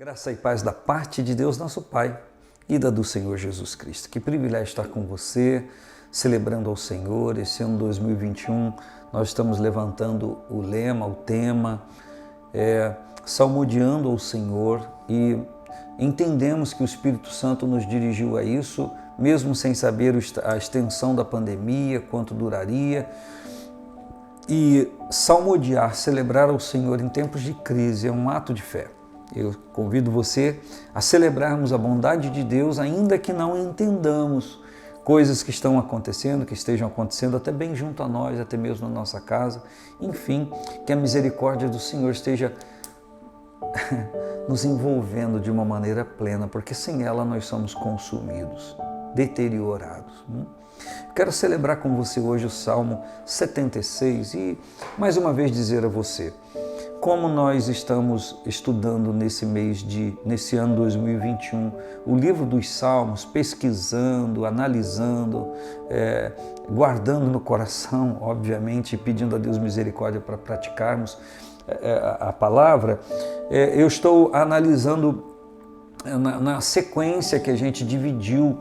Graça e paz da parte de Deus, nosso Pai, e da do Senhor Jesus Cristo. Que privilégio estar com você, celebrando ao Senhor. Esse ano 2021, nós estamos levantando o lema, o tema, salmodiando ao Senhor, e entendemos que o Espírito Santo nos dirigiu a isso, mesmo sem saber a extensão da pandemia, quanto duraria. E salmodiar, celebrar ao Senhor em tempos de crise é um ato de fé. Eu convido você a celebrarmos a bondade de Deus, ainda que não entendamos coisas que estão acontecendo, que estejam acontecendo até bem junto a nós, até mesmo na nossa casa. Enfim, que a misericórdia do Senhor esteja nos envolvendo de uma maneira plena, porque sem ela nós somos consumidos, deteriorados. Quero celebrar com você hoje o Salmo 76 e mais uma vez dizer a você, como nós estamos estudando nesse ano 2021, o livro dos Salmos, pesquisando, analisando, guardando no coração, obviamente, pedindo a Deus misericórdia para praticarmos a palavra, eu estou analisando na sequência que a gente dividiu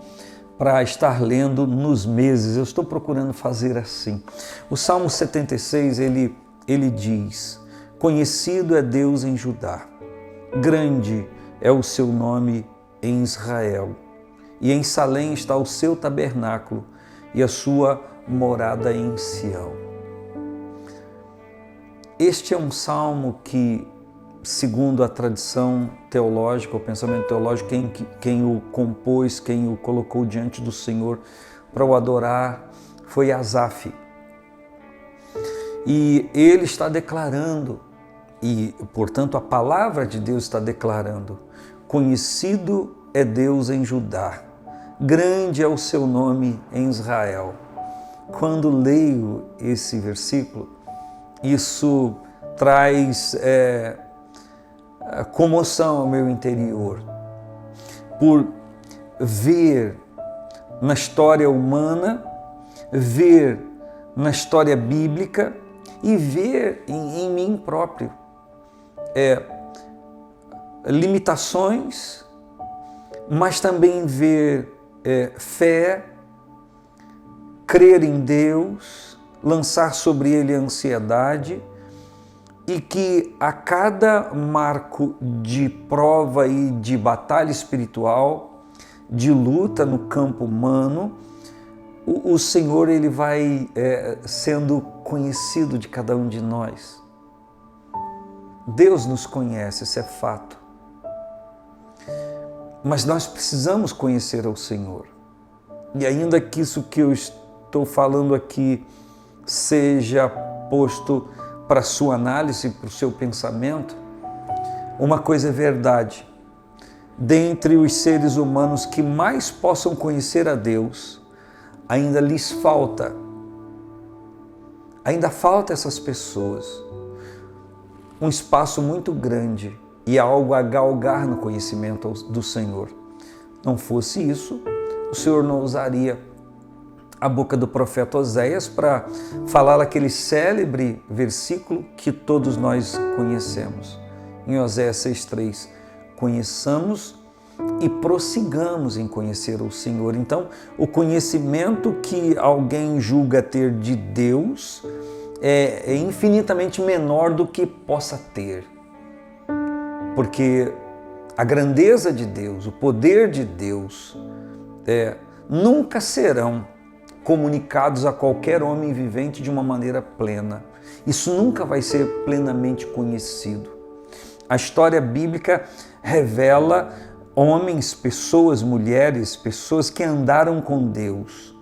para estar lendo nos meses. Eu estou procurando fazer assim. O Salmo 76, ele diz: conhecido é Deus em Judá, grande é o seu nome em Israel, e em Salém está o seu tabernáculo e a sua morada em Sião. Este é um salmo que, segundo a tradição teológica, o pensamento teológico, quem o compôs, quem o colocou diante do Senhor para o adorar foi Asaf. E ele está declarando, e portanto a palavra de Deus está declarando: conhecido é Deus em Judá, grande é o seu nome em Israel. Quando leio esse versículo, isso traz comoção ao meu interior, por ver na história humana, ver na história bíblica e ver em mim próprio limitações, mas também ver fé, crer em Deus, lançar sobre Ele a ansiedade, e que a cada marco de prova e de batalha espiritual, de luta no campo humano, o Senhor ele vai sendo conhecido de cada um de nós. Deus nos conhece, isso é fato. Mas nós precisamos conhecer ao Senhor. E ainda que isso que eu estou falando aqui seja posto para a sua análise, para o seu pensamento, uma coisa é verdade: dentre os seres humanos que mais possam conhecer a Deus, ainda falta essas pessoas um espaço muito grande e algo a galgar no conhecimento do Senhor. Não fosse isso, o Senhor não usaria a boca do profeta Oséias para falar aquele célebre versículo que todos nós conhecemos. Em Oséias 6,3, conheçamos e prossigamos em conhecer o Senhor. Então, o conhecimento que alguém julga ter de Deus é infinitamente menor do que possa ter. Porque a grandeza de Deus, o poder de Deus, nunca serão comunicados a qualquer homem vivente de uma maneira plena. Isso nunca vai ser plenamente conhecido. A história bíblica revela homens, pessoas, mulheres, pessoas que andaram com Deus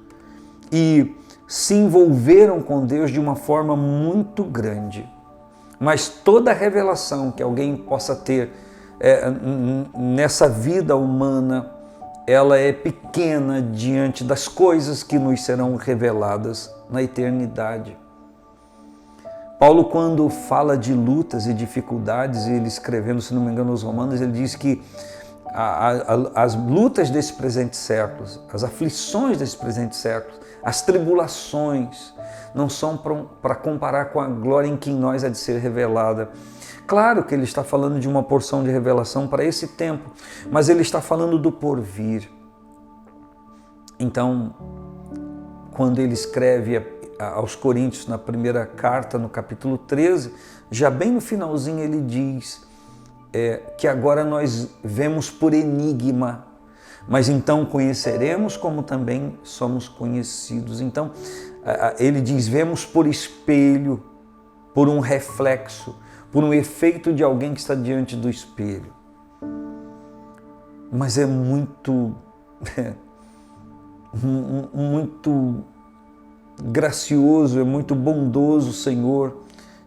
e se envolveram com Deus de uma forma muito grande. Mas toda revelação que alguém possa ter nessa vida humana, ela é pequena diante das coisas que nos serão reveladas na eternidade. Paulo, quando fala de lutas e dificuldades, ele escrevendo, se não me engano, aos Romanos, ele diz que as lutas desse presente século, as aflições desse presente século, as tribulações, não são para comparar com a glória em que em nós há de ser revelada. Claro que ele está falando de uma porção de revelação para esse tempo, mas ele está falando do porvir. Então, quando ele escreve aos Coríntios, na primeira carta, no capítulo 13, já bem no finalzinho ele diz que agora nós vemos por enigma, mas então conheceremos como também somos conhecidos. Então, ele diz, vemos por espelho, por um reflexo, por um efeito de alguém que está diante do espelho. Mas é muito gracioso, é muito bondoso o Senhor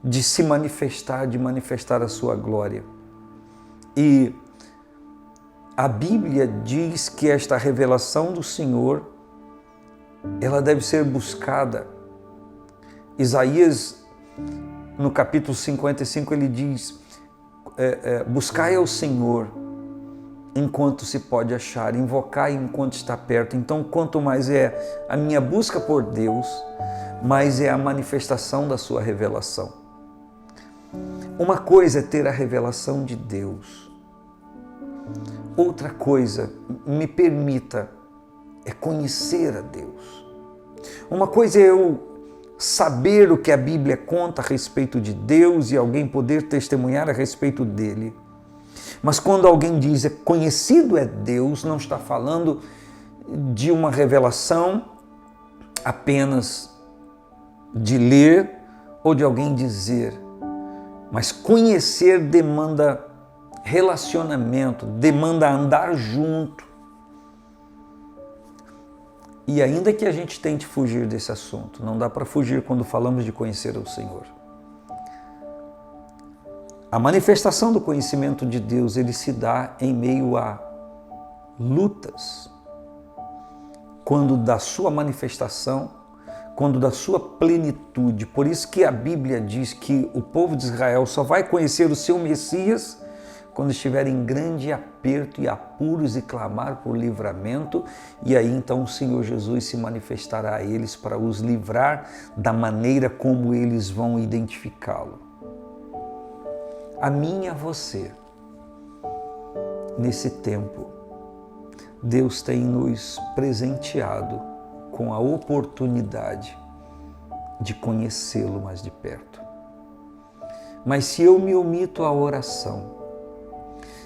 de se manifestar, de manifestar a sua glória. E a Bíblia diz que esta revelação do Senhor, ela deve ser buscada. Isaías, no capítulo 55, ele diz, buscai ao Senhor enquanto se pode achar, invocai enquanto está perto. Então, quanto mais é a minha busca por Deus, mais é a manifestação da sua revelação. Uma coisa é ter a revelação de Deus. Outra coisa, me permita, é conhecer a Deus. Uma coisa é eu saber o que a Bíblia conta a respeito de Deus e alguém poder testemunhar a respeito dele. Mas quando alguém diz conhecido é Deus, não está falando de uma revelação apenas de ler ou de alguém dizer, mas conhecer demanda relacionamento, demanda andar junto. E ainda que a gente tente fugir desse assunto, não dá para fugir quando falamos de conhecer o Senhor. A manifestação do conhecimento de Deus, ele se dá em meio a lutas. Quando da sua manifestação, quando da sua plenitude. Por isso que a Bíblia diz que o povo de Israel só vai conhecer o seu Messias quando estiver em grande aperto e apuros e clamar por livramento, e aí então o Senhor Jesus se manifestará a eles para os livrar da maneira como eles vão identificá-lo. A mim e a você, nesse tempo, Deus tem nos presenteado com a oportunidade de conhecê-lo mais de perto. Mas se eu me omito à oração,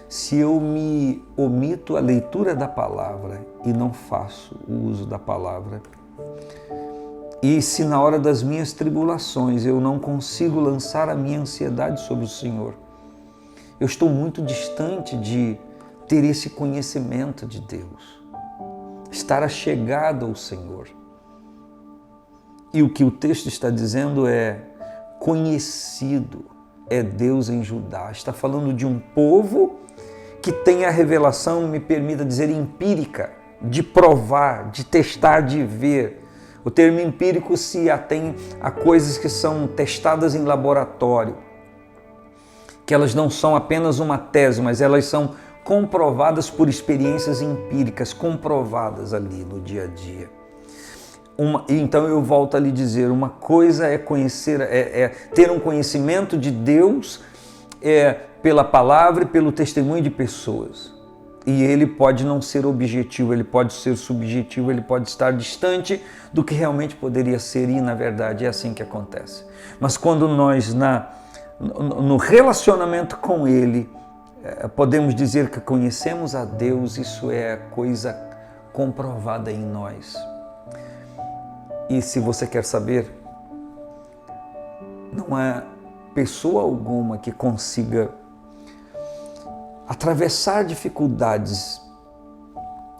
se eu me omito a leitura da palavra e não faço o uso da palavra, e se na hora das minhas tribulações eu não consigo lançar a minha ansiedade sobre o Senhor, eu estou muito distante de ter esse conhecimento de Deus, estar achegado ao Senhor. E o que o texto está dizendo é conhecido é Deus em Judá. Está falando de um povo que tem a revelação, me permita dizer, empírica, de provar, de testar, de ver. O termo empírico se atém a coisas que são testadas em laboratório, que elas não são apenas uma tese, mas elas são comprovadas por experiências empíricas, comprovadas ali no dia a dia. Então eu volto a lhe dizer, uma coisa é conhecer, ter um conhecimento de Deus pela palavra e pelo testemunho de pessoas. E ele pode não ser objetivo, ele pode ser subjetivo, ele pode estar distante do que realmente poderia ser, e na verdade é assim que acontece. Mas quando nós, no relacionamento com ele, podemos dizer que conhecemos a Deus, isso é coisa comprovada em nós. E se você quer saber, não há pessoa alguma que consiga atravessar dificuldades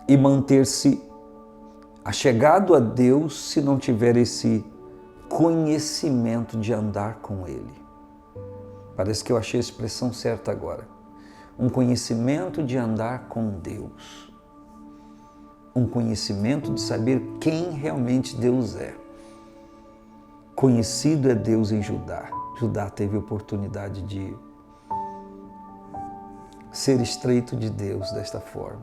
e manter-se achegado a Deus se não tiver esse conhecimento de andar com Ele. Parece que eu achei a expressão certa agora. Um conhecimento de andar com Deus. Um conhecimento de saber quem realmente Deus é. Conhecido é Deus em Judá. Judá teve a oportunidade de ser estreito de Deus desta forma.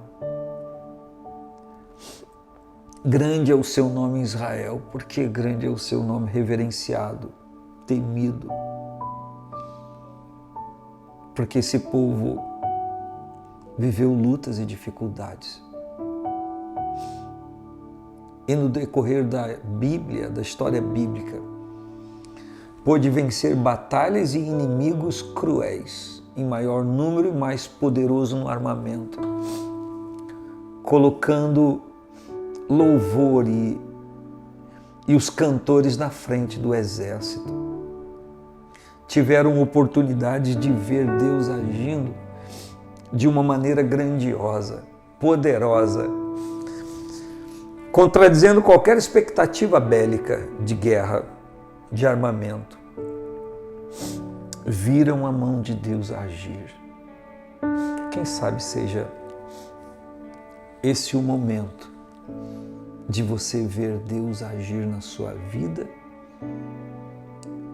Grande é o seu nome em Israel, porque grande é o seu nome reverenciado, temido. porque esse povo viveu lutas e dificuldades. E no decorrer da Bíblia, da história bíblica, pôde vencer batalhas e inimigos cruéis, em maior número e mais poderoso no armamento, colocando louvor e os cantores na frente do exército. Tiveram oportunidade de ver Deus agindo de uma maneira grandiosa, poderosa, contradizendo qualquer expectativa bélica de guerra, de armamento. Viram a mão de Deus agir. Quem sabe seja esse o momento de você ver Deus agir na sua vida,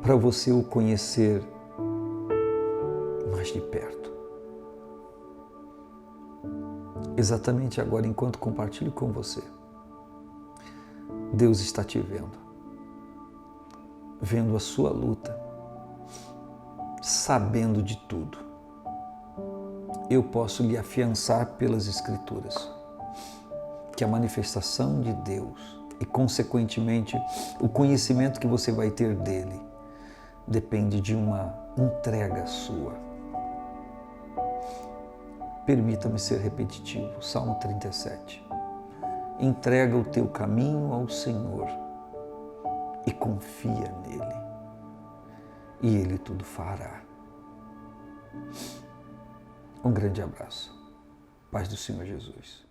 para você o conhecer mais de perto. Exatamente agora, enquanto compartilho com você, Deus está te vendo a sua luta, sabendo de tudo. Eu posso lhe afiançar pelas Escrituras que a manifestação de Deus e, consequentemente, o conhecimento que você vai ter dele depende de uma entrega sua. Permita-me ser repetitivo. Salmo 37. Entrega o teu caminho ao Senhor e confia nele, e ele tudo fará. Um grande abraço. Paz do Senhor Jesus.